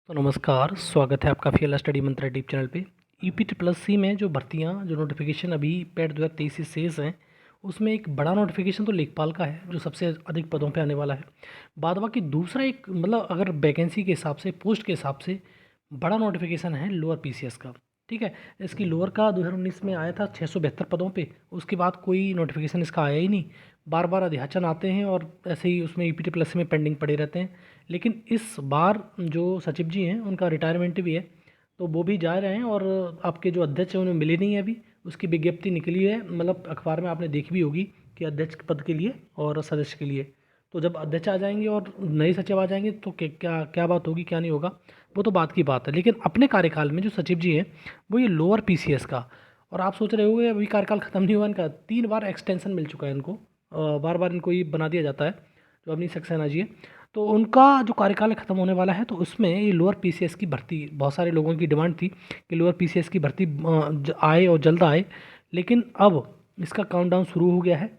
तो नमस्कार, स्वागत है आपका फीएलआर स्टडी मंत्रा यूट्यूब चैनल पे। यूपी ट्रिपल सी में जो भर्तियां जो नोटिफिकेशन अभी पेड 2023 से शेष हैं, उसमें एक बड़ा नोटिफिकेशन तो लेखपाल का है जो सबसे अधिक पदों पे आने वाला है। बाद बाकी दूसरा एक मतलब अगर वैकेंसी के हिसाब से, पोस्ट के हिसाब से बड़ा नोटिफिकेशन है लोअर पीसीएस का। ठीक है, इसकी लोअर का 2019 में आया था 672 पदों पे। उसके बाद कोई नोटिफिकेशन इसका आया ही नहीं। बार बार अध्याचन आते हैं और ऐसे ही उसमें ईपीटी प्लस में पेंडिंग पड़े रहते हैं। लेकिन इस बार जो सचिव जी हैं उनका रिटायरमेंट भी है, तो वो भी जा रहे हैं और आपके जो अध्यक्ष हैं उन्हें मिले नहीं है अभी। उसकी विज्ञप्ति निकली है, मतलब अखबार में आपने देखी भी होगी कि अध्यक्ष पद के लिए और सदस्य के लिए। तो जब अध्यक्ष आ जाएंगे और नए सचिव आ जाएंगे तो क्या क्या बात होगी, क्या नहीं होगा, वो तो बात की बात है। लेकिन अपने कार्यकाल में जो सचिव जी हैं वो ये लोअर पीसीएस का, और आप सोच रहे होंगे अभी कार्यकाल खत्म नहीं हुआ इनका, 3 बार एक्सटेंशन मिल चुका है इनको। बार बार इनको ये बना दिया जाता है जो अवनीश सक्सेना जी है। तो उनका जो कार्यकाल खत्म होने वाला है, तो उसमें ये लोअर पीसीएस की भर्ती, बहुत सारे लोगों की डिमांड थी कि लोअर पीसीएस की भर्ती आए और जल्द आए। लेकिन अब इसका काउंटडाउन शुरू हो गया है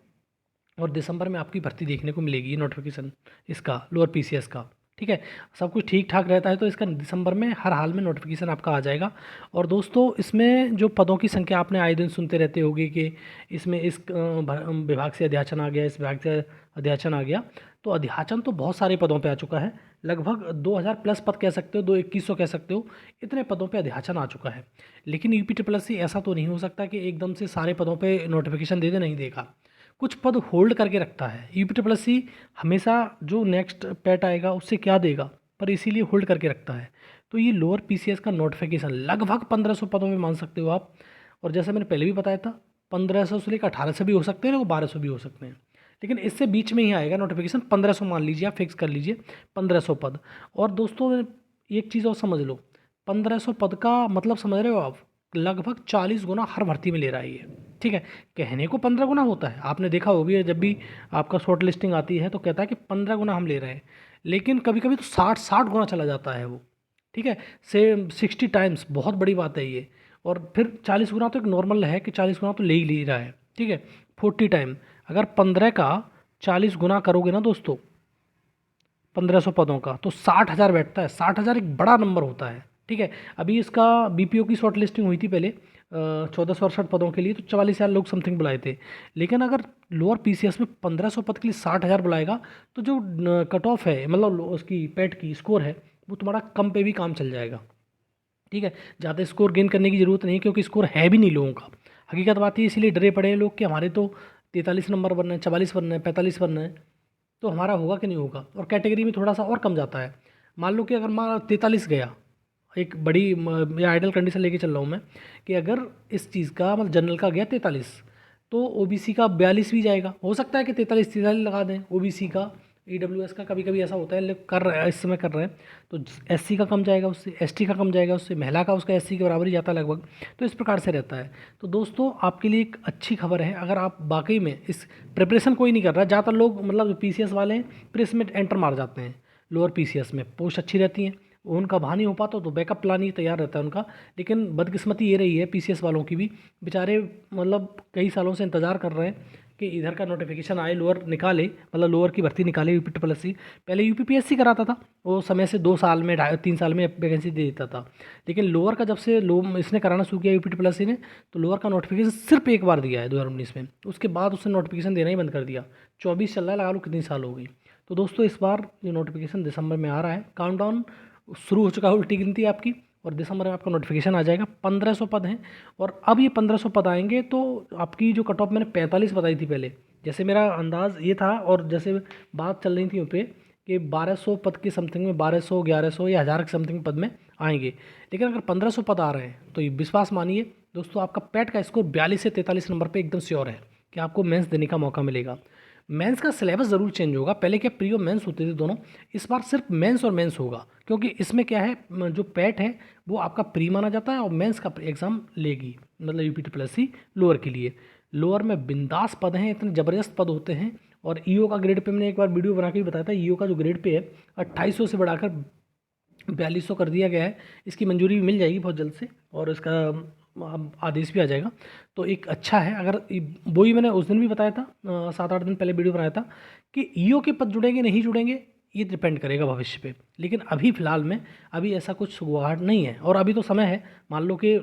और दिसंबर में आपकी भर्ती देखने को मिलेगी, नोटिफिकेशन इसका लोअर पीसीएस का। ठीक है, सब कुछ ठीक ठाक रहता है तो इसका दिसंबर में हर हाल में नोटिफिकेशन आपका आ जाएगा। और दोस्तों, इसमें जो पदों की संख्या आपने आए दिन सुनते रहते होगे कि इसमें इस विभाग से अध्याचन आ गया, इस विभाग से अध्याचन आ गया। तो अध्याचन तो बहुत सारे पदों पे आ चुका है, लगभग 2000 प्लस पद कह सकते हो, 2100 कह सकते हो, इतने पदों पे अध्याचन आ चुका है। लेकिन यूपी ट्रिपल एस सी ऐसा तो नहीं हो सकता कि एकदम से सारे पदों पे नोटिफिकेशन दे दे, नहीं देगा। कुछ पद होल्ड करके रखता है यूपी ट्रिपल एस सी, हमेशा जो नेक्स्ट पैट आएगा उससे क्या देगा, पर इसीलिए होल्ड करके रखता है। तो ये लोअर पीसीएस का नोटिफिकेशन लगभग 1500 पदों में मान सकते हो आप। और जैसे मैंने पहले भी बताया था, 1500 से लेकर 1800 भी हो सकते हैं, वो 1200 भी हो सकते हैं। लेकिन इससे बीच में ही आएगा नोटिफिकेशन, 1500 मान लीजिए, आप फिक्स कर लीजिए 1500 पद। और दोस्तों, एक चीज़ और समझ लो, 1500 पद का मतलब समझ रहे हो आप, लगभग 40 गुना हर भर्ती में ले रहा है ये। ठीक है, कहने को 15 गुना होता है, आपने देखा होगी जब भी आपका शॉर्ट लिस्टिंग आती है तो कहता है कि 15 गुना हम ले रहे हैं, लेकिन कभी कभी तो 60 गुना चला जाता है वो। ठीक है, से 60 टाइम्स, बहुत बड़ी बात है ये। और फिर 40 गुना तो एक नॉर्मल है कि 40 गुना तो ले ही ले रहा है। ठीक है, 40 टाइम, अगर 15 का 40 गुना करोगे ना दोस्तों, 1500 पदों का, तो 60,000 बैठता है। 60,000 एक बड़ा नंबर होता है। ठीक है, अभी इसका बीपीओ की शॉर्ट लिस्टिंग हुई थी पहले 1468 पदों के लिए, तो 44,000 लोग समथिंग बुलाए थे। लेकिन अगर लोअर पीसीएस में 1500 पद के लिए 60,000 बुलाएगा, तो जो कट ऑफ है, मतलब उसकी पेट की स्कोर है, वो तुम्हारा कम पे भी काम चल जाएगा। ठीक है, ज़्यादा स्कोर गेन करने की ज़रूरत नहीं, क्योंकि स्कोर है भी नहीं लोगों का। हकीकत बात है, इसीलिए डरे पड़े हैं लोग कि हमारे तो 43 नंबर बनना है, 44 बनना है, 45 बनना है, तो हमारा होगा कि नहीं होगा। और कैटेगरी में थोड़ा सा और कम जाता है। मान लो कि अगर मान 43 गया, एक बड़ी ये आइडल कंडीशन लेके चल रहा हूँ मैं, कि अगर इस चीज़ का मतलब जनरल का गया 43, तो ओबीसी का 42 भी जाएगा। हो सकता है कि 43 लगा दें ओबीसी का, ईडब्ल्यूएस का कभी कभी ऐसा होता है, लेकिन कर रहे हैं, इस समय कर रहे हैं। तो एससी का कम जाएगा उससे, एसटी का कम जाएगा उससे, महिला का उसका एससी के बराबर ही जाता है लगभग। तो इस प्रकार से रहता है। तो दोस्तों, आपके लिए एक अच्छी खबर है, अगर आप वाकई में इस प्रिपरेशन कोई नहीं कर रहा, ज़्यादातर लोग मतलब जो पीसीएस वाले हैं प्रेस में एंटर मार जाते हैं। लोअर पीसीएस में पोस्ट अच्छी रहती हैं, उनका वहाँ नहीं हो पाता तो बैकअप प्लान ही तैयार रहता है उनका। लेकिन बदकिस्मती ये रही है पीसीएस वालों की भी, बेचारे मतलब कई सालों से इंतज़ार कर रहे हैं कि इधर का नोटिफिकेशन आए, लोअर निकाले, मतलब लोअर की भर्ती निकाले यूपी ट्रिपल एस सी। पहले यूपीपीएससी कराता था, वो समय से 2 साल में 3 साल में वैकेंसी दे देता था। लेकिन लोअर का जब से इसने कराना शुरू किया यूपी ट्रिपल एस सी ने, तो लोअर का नोटिफिकेशन सिर्फ एक बार दिया है 2019 में, उसके बाद उसने नोटिफिकेशन देना ही बंद कर दिया। 24 चल रहा है, लगा लो कितनी साल हो गई। तो दोस्तों, इस बार ये नोटिफिकेशन दिसंबर में आ रहा है, काउंटडाउन शुरू हो चुका है, उल्टी गिनती आपकी, और दिसंबर में आपका नोटिफिकेशन आ जाएगा। 1500 पद हैं, और अब ये 1500 पद आएंगे तो आपकी जो कट ऑफ मैंने 45 बताई थी पहले, जैसे मेरा अंदाज़ ये था, और जैसे बात चल रही थी पे कि 1200 पद के समथिंग में, 1200, 1100 या 1000 के समथिंग पद में आएंगे। लेकिन अगर 1500 पद आ रहे हैं तो ये विश्वास मानिए दोस्तों, आपका पैट का स्कोर 42 से 43 नंबर पे एकदम श्योर है कि आपको मेंस देने का मौका मिलेगा। मेंस का सिलेबस ज़रूर चेंज होगा, पहले क्या प्री और मेंस होते थे दोनों, इस बार सिर्फ मेंस और मेंस होगा। क्योंकि इसमें क्या है, जो पैट है वो आपका प्री माना जाता है और मेंस का एग्ज़ाम लेगी, मतलब UP triple S C lower के लिए। लोअर में बिंदास पद हैं, इतने ज़बरदस्त पद होते हैं। और ईओ का ग्रेड पे मैंने एक बार वीडियो बना के भी बताया था, ईओ का जो ग्रेड पे है 2800 से बढ़ाकर 4200 कर दिया गया है। इसकी मंजूरी भी मिल जाएगी बहुत जल्द से, और इसका आदेश भी आ जाएगा। तो एक अच्छा है, अगर वही मैंने उस दिन भी बताया था, 7-8 दिन पहले वीडियो बनाया था कि ईओ के पद जुड़ेंगे नहीं जुड़ेंगे, ये डिपेंड करेगा भविष्य पे। लेकिन अभी फ़िलहाल में अभी ऐसा कुछ सुगबुगाहट नहीं है, और अभी तो समय है। मान लो कि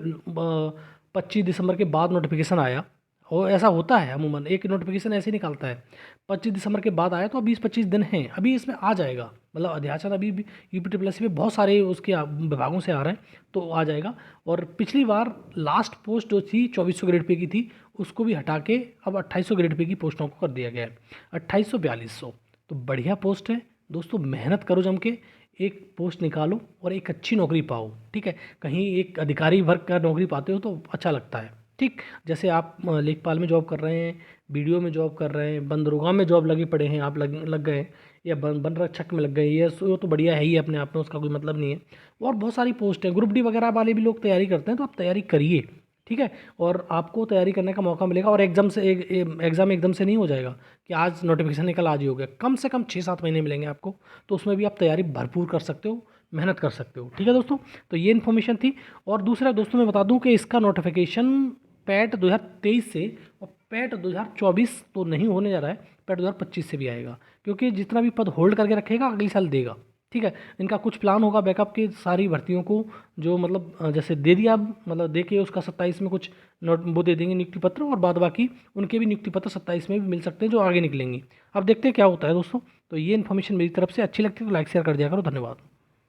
25 दिसंबर के बाद नोटिफिकेशन आया, और ऐसा होता है अमूमन, एक नोटिफिकेशन ऐसे ही निकालता है। 25 दिसंबर के बाद आया तो 20-25 दिन हैं, अभी इसमें आ जाएगा। मतलब अध्याचन अभी भी यूपी प्लस में बहुत सारे उसके विभागों से आ रहे हैं, तो आ जाएगा। और पिछली बार लास्ट पोस्ट जो थी 2400 ग्रेड पे की थी, उसको भी हटा के अब 2800 ग्रेड पे की पोस्टों को कर दिया गया है, 2800-4200। तो बढ़िया पोस्ट है दोस्तों, मेहनत करो जम के, एक पोस्ट निकालो और एक अच्छी नौकरी पाओ। ठीक है, कहीं एक अधिकारी वर्ग का नौकरी पाते हो तो अच्छा लगता है। ठीक, जैसे आप लेखपाल में जॉब कर रहे हैं, बीडीओ में जॉब कर रहे हैं, बंदरोगा में जॉब लगे पड़े हैं, आप लग गए, या वन रक्षक में लग गए, ये तो बढ़िया है ही अपने आप में, उसका कोई मतलब नहीं है। और बहुत सारी पोस्ट हैं, ग्रुप डी वगैरह वाले भी लोग तैयारी करते हैं, तो आप तैयारी करिए। ठीक है, और आपको तैयारी करने का मौका मिलेगा। और एग्ज़ाम एकदम से नहीं हो जाएगा कि आज नोटिफिकेशन निकल आज ही हो गया, कम से कम 6-7 महीने मिलेंगे आपको, तो उसमें भी आप तैयारी भरपूर कर सकते हो, मेहनत कर सकते हो। ठीक है दोस्तों, तो ये इन्फॉर्मेशन थी। और दूसरा दोस्तों मैं बता दूं कि इसका नोटिफिकेशन पैट 2023 से और पैट 2024 तो नहीं होने जा रहा है, पैट 2025 से भी आएगा, क्योंकि जितना भी पद होल्ड करके रखेगा अगले साल देगा। ठीक है, इनका कुछ प्लान होगा बैकअप की सारी भर्तियों को, जो मतलब जैसे दे दिया अब, मतलब दे के उसका 27 में कुछ नोट वो दे देंगे नियुक्ति पत्र, और बाद बाकी उनके भी नियुक्ति पत्र 27 में भी मिल सकते हैं जो आगे निकलेंगी। अब देखते हैं क्या होता है दोस्तों। तो ये इन्फॉर्मेशन मेरी तरफ से अच्छी लगती है तो लाइक शेयर कर दिया करो। धन्यवाद।